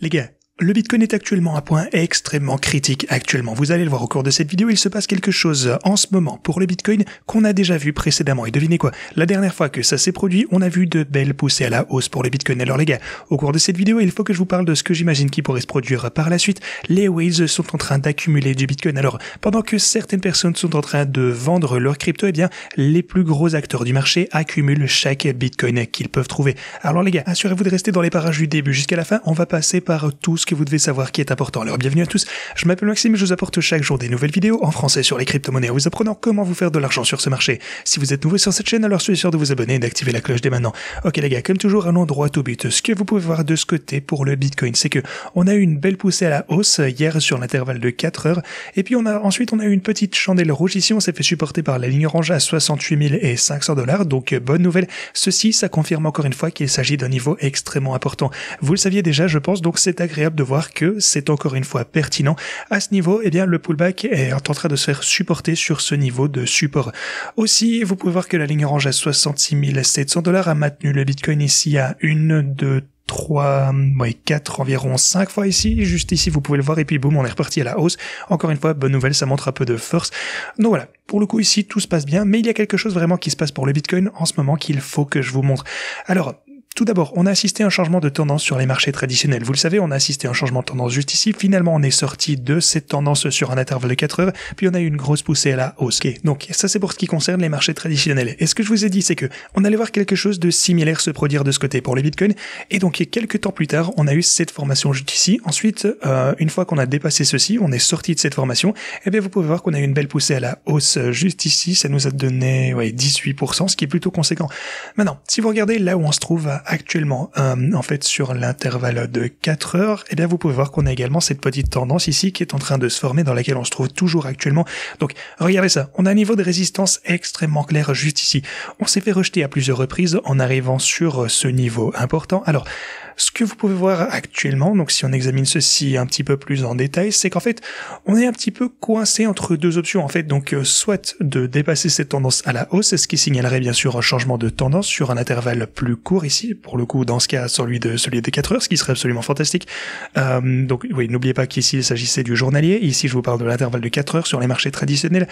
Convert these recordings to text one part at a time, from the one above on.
Les gars, le Bitcoin est actuellement à un point extrêmement critique actuellement. Vous allez le voir au cours de cette vidéo, il se passe quelque chose en ce moment pour le Bitcoin qu'on a déjà vu précédemment. Et devinez quoi? La dernière fois que ça s'est produit, on a vu de belles poussées à la hausse pour le Bitcoin. Alors les gars, au cours de cette vidéo, il faut que je vous parle de ce que j'imagine qui pourrait se produire par la suite. Les whales sont en train d'accumuler du Bitcoin. Alors, pendant que certaines personnes sont en train de vendre leur crypto, eh bien, les plus gros acteurs du marché accumulent chaque Bitcoin qu'ils peuvent trouver. Alors les gars, assurez-vous de rester dans les parages du début jusqu'à la fin. On va passer par tout ce que vous devez savoir qui est important. Alors bienvenue à tous, je m'appelle Maxime et je vous apporte chaque jour des nouvelles vidéos en français sur les crypto-monnaies en vous apprenant comment vous faire de l'argent sur ce marché. Si vous êtes nouveau sur cette chaîne, alors soyez sûr de vous abonner et d'activer la cloche dès maintenant. Ok les gars, comme toujours, allons droit au but. Ce que vous pouvez voir de ce côté pour le Bitcoin, c'est que on a eu une belle poussée à la hausse hier sur l'intervalle de 4 heures et puis ensuite on a eu une petite chandelle rouge ici, on s'est fait supporter par la ligne orange à 68 500 $. Donc bonne nouvelle, ceci ça confirme encore une fois qu'il s'agit d'un niveau extrêmement important. Vous le saviez déjà je pense, donc c'est agréable de voir que c'est encore une fois pertinent. À ce niveau, eh bien, le pullback est en train de se faire supporter sur ce niveau de support. Aussi, vous pouvez voir que la ligne orange à 66 700 $ a maintenu le Bitcoin ici à 1, 2, 3, 4, environ 5 fois ici, juste ici vous pouvez le voir et puis boum on est reparti à la hausse. Encore une fois, bonne nouvelle, ça montre un peu de force. Donc voilà, pour le coup ici tout se passe bien, mais il y a quelque chose vraiment qui se passe pour le Bitcoin en ce moment qu'il faut que je vous montre. Alors, tout d'abord, on a assisté à un changement de tendance sur les marchés traditionnels. Vous le savez, on a assisté à un changement de tendance juste ici. Finalement, on est sorti de cette tendance sur un intervalle de 4 heures, puis on a eu une grosse poussée à la hausse. Okay. Donc, ça c'est pour ce qui concerne les marchés traditionnels. Et ce que je vous ai dit, c'est que on allait voir quelque chose de similaire se produire de ce côté pour les bitcoins. Et donc, quelques temps plus tard, on a eu cette formation juste ici. Ensuite, une fois qu'on a dépassé ceci, on est sorti de cette formation. Et bien, vous pouvez voir qu'on a eu une belle poussée à la hausse juste ici. Ça nous a donné 18%, ce qui est plutôt conséquent. Maintenant, si vous regardez là où on se trouve actuellement, en fait, sur l'intervalle de 4 heures, eh bien, vous pouvez voir qu'on a également cette petite tendance ici qui est en train de se former, dans laquelle on se trouve toujours actuellement. Donc, regardez ça. On a un niveau de résistance extrêmement clair juste ici. On s'est fait rejeter à plusieurs reprises en arrivant sur ce niveau important. Alors, ce que vous pouvez voir actuellement, donc si on examine ceci un petit peu plus en détail, c'est qu'en fait, on est un petit peu coincé entre deux options, en fait, donc soit de dépasser cette tendance à la hausse, ce qui signalerait bien sûr un changement de tendance sur un intervalle plus court ici, pour le coup, dans ce cas, celui des 4 heures, ce qui serait absolument fantastique. Donc, oui, n'oubliez pas qu'ici, il s'agissait du journalier. Ici, je vous parle de l'intervalle de 4 heures sur les marchés traditionnels.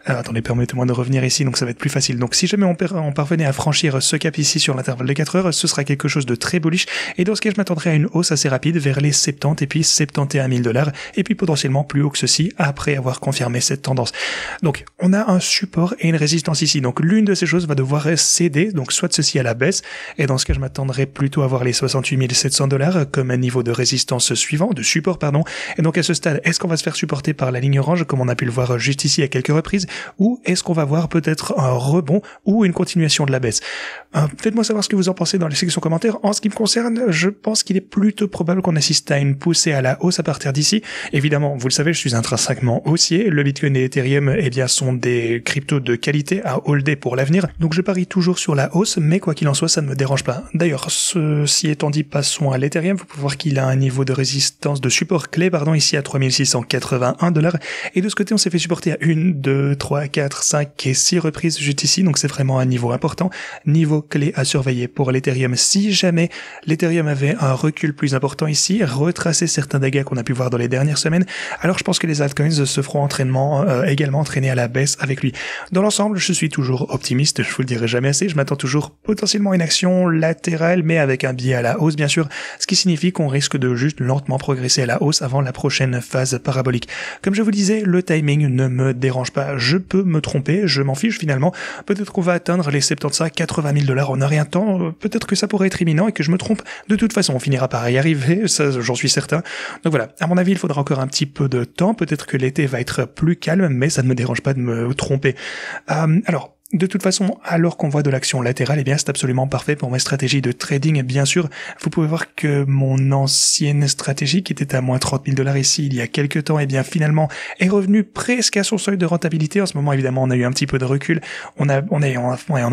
Attendez, permettez-moi de revenir ici, donc ça va être plus facile. Donc, si jamais on parvenait à franchir ce cap ici sur l'intervalle de 4 heures, ce sera quelque chose de très bullish. Et dans ce cas, je m'attendrai à une hausse assez rapide vers les 70 et puis 71 000 $, et puis potentiellement plus haut que ceci après avoir confirmé cette tendance. Donc, on a un support et une résistance ici. Donc, l'une de ces choses va devoir céder, donc soit ceci à la baisse, et dans ce cas, je m'attendrai plutôt à voir les 68 700 $ comme un niveau de résistance suivant, de support, pardon. Et donc, à ce stade, est-ce qu'on va se faire supporter par la ligne orange, comme on a pu le voir juste ici à quelques reprises, ou est-ce qu'on va voir peut-être un rebond ou une continuation de la baisse? Faites-moi savoir ce que vous en pensez dans les sections commentaires. En ce qui me concerne, je pense qu'il est plutôt probable qu'on assiste à une poussée à la hausse à partir d'ici. Évidemment, vous le savez, je suis intrinsèquement haussier. Le Bitcoin et Ethereum, eh bien, sont des cryptos de qualité à holder pour l'avenir. Donc, je parie toujours sur la hausse, mais quoi qu'il en soit, ça ne me dérange pas. D'ailleurs, ceci étant dit, passons à l'Ethereum. Vous pouvez voir qu'il a un niveau de résistance, de support clé, ici à 3681 $. Et de ce côté, on s'est fait supporter à 1, 2, 3, 4, 5 et 6 reprises juste ici. Donc, c'est vraiment un niveau important. Niveau clé à surveiller pour l'Ethereum. Si jamais l'Ethereum avait un recul plus important ici, retracer certains dégâts qu'on a pu voir dans les dernières semaines, alors je pense que les altcoins se feront également entraîner à la baisse avec lui. Dans l'ensemble, je suis toujours optimiste, je vous le dirai jamais assez, je m'attends toujours potentiellement à une action latérale, mais avec un biais à la hausse bien sûr, ce qui signifie qu'on risque de juste lentement progresser à la hausse avant la prochaine phase parabolique. Comme je vous disais, le timing ne me dérange pas, je peux me tromper, je m'en fiche finalement, peut-être qu'on va atteindre les 75 80 000 $ en un rien de temps, peut-être que ça pourrait être imminent et que je me trompe. De toute façon, on finira par y arriver, ça j'en suis certain. Donc voilà, à mon avis, il faudra encore un petit peu de temps, peut-être que l'été va être plus calme, mais ça ne me dérange pas de me tromper. Alors, de toute façon, alors qu'on voit de l'action latérale, eh bien, c'est absolument parfait pour mes stratégies de trading. Bien sûr, vous pouvez voir que mon ancienne stratégie, qui était à moins 30 000 $ ici, il y a quelques temps, eh bien, finalement, est revenue presque à son seuil de rentabilité. En ce moment, évidemment, on a eu un petit peu de recul. On a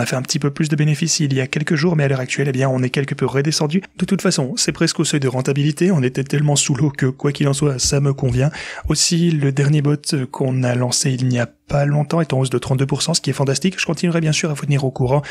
fait un petit peu plus de bénéfices il y a quelques jours, mais à l'heure actuelle, eh bien, on est quelque peu redescendu. De toute façon, c'est presque au seuil de rentabilité. On était tellement sous l'eau que, quoi qu'il en soit, ça me convient. Aussi, le dernier bot qu'on a lancé il n'y a pas longtemps est en hausse de 32%, ce qui est fantastique. Je continuerai bien sûr à vous tenir au courant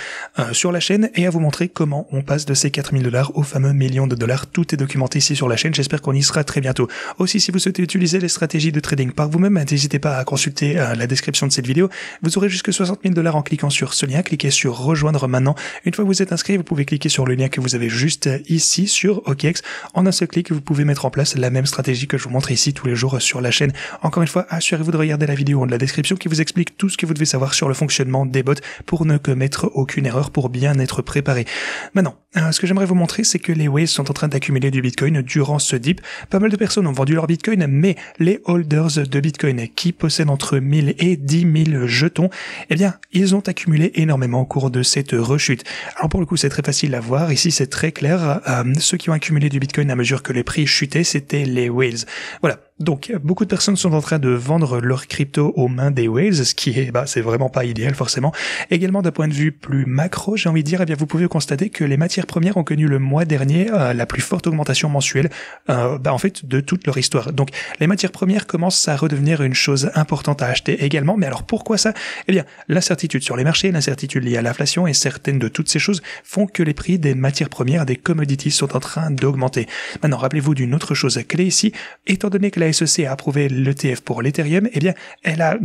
sur la chaîne et à vous montrer comment on passe de ces 4000 $ au fameux million de dollars. Tout est documenté ici sur la chaîne. J'espère qu'on y sera très bientôt. Aussi, si vous souhaitez utiliser les stratégies de trading par vous-même, n'hésitez pas à consulter la description de cette vidéo. Vous aurez jusque 60 000 $ en cliquant sur ce lien. Cliquez sur rejoindre maintenant. Une fois que vous êtes inscrit, vous pouvez cliquer sur le lien que vous avez juste ici sur OKEx. En un seul clic, vous pouvez mettre en place la même stratégie que je vous montre ici tous les jours sur la chaîne. Encore une fois, assurez-vous de regarder la vidéo en de la description qui vous explique tout ce que vous devez savoir sur le fonctionnement des bots pour ne commettre aucune erreur, pour bien être préparé. Maintenant, ce que j'aimerais vous montrer, c'est que les whales sont en train d'accumuler du Bitcoin durant ce dip. Pas mal de personnes ont vendu leur Bitcoin, mais les holders de Bitcoin qui possèdent entre 1000 et 10 000 jetons, eh bien, ils ont accumulé énormément au cours de cette rechute. Alors pour le coup, c'est très facile à voir. Ici, c'est très clair. Ceux qui ont accumulé du Bitcoin à mesure que les prix chutaient, c'était les whales. Voilà. Donc, beaucoup de personnes sont en train de vendre leur crypto aux mains des whales, ce qui est, c'est vraiment pas idéal, forcément. Également, d'un point de vue plus macro, j'ai envie de dire, eh bien, vous pouvez constater que les matières premières ont connu le mois dernier la plus forte augmentation mensuelle, en fait, de toute leur histoire. Donc, les matières premières commencent à redevenir une chose importante à acheter également. Mais alors, pourquoi ça? Eh bien, l'incertitude sur les marchés, l'incertitude liée à l'inflation et certaines de toutes ces choses font que les prix des matières premières, des commodities sont en train d'augmenter. Maintenant, rappelez-vous d'une autre chose clé ici, étant donné que la SEC a approuvé l'ETF pour l'Ethereum, eh bien, elle a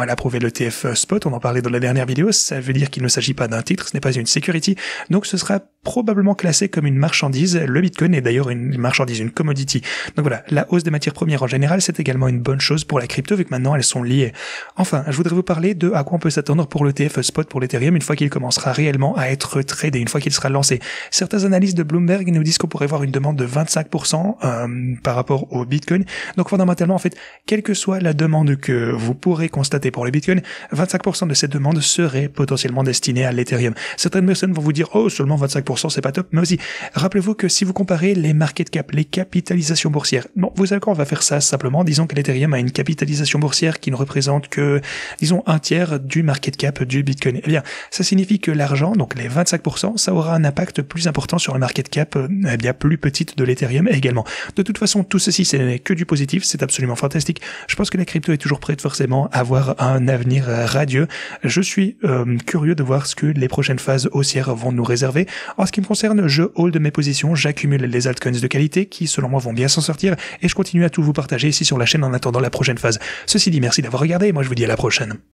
approuvé l'ETF Spot, on en parlait dans la dernière vidéo, ça veut dire qu'il ne s'agit pas d'un titre, ce n'est pas une security, donc ce sera probablement classé comme une marchandise. Le Bitcoin est d'ailleurs une marchandise, une commodity. Donc voilà, la hausse des matières premières en général, c'est également une bonne chose pour la crypto, vu que maintenant elles sont liées. Enfin, je voudrais vous parler de à quoi on peut s'attendre pour l'ETF Spot pour l'Ethereum une fois qu'il commencera réellement à être tradé, une fois qu'il sera lancé. Certains analystes de Bloomberg nous disent qu'on pourrait voir une demande de 25% par rapport au Bitcoin. Donc fondamentalement, en fait, quelle que soit la demande que vous pourrez constater pour le Bitcoin, 25% de cette demande serait potentiellement destinée à l'Ethereum. Certaines personnes vont vous dire, oh, seulement 25%, c'est pas top, mais aussi, rappelez-vous que si vous comparez les market cap, les capitalisations boursières, bon, vous savez quoi, on va faire ça simplement, disons que l'Ethereum a une capitalisation boursière qui ne représente que, disons, un tiers du market cap du Bitcoin. Eh bien, ça signifie que l'argent, donc les 25%, ça aura un impact plus important sur le market cap, bien plus petite de l'Ethereum également. De toute façon, tout ceci, ce n'est que du positif, c'est absolument fantastique. Je pense que la crypto est toujours prête forcément à avoir un avenir radieux. Je suis curieux de voir ce que les prochaines phases haussières vont nous réserver. En ce qui me concerne, je hold mes positions, j'accumule les altcoins de qualité qui, selon moi, vont bien s'en sortir et je continue à tout vous partager ici sur la chaîne en attendant la prochaine phase. Ceci dit, merci d'avoir regardé et moi je vous dis à la prochaine.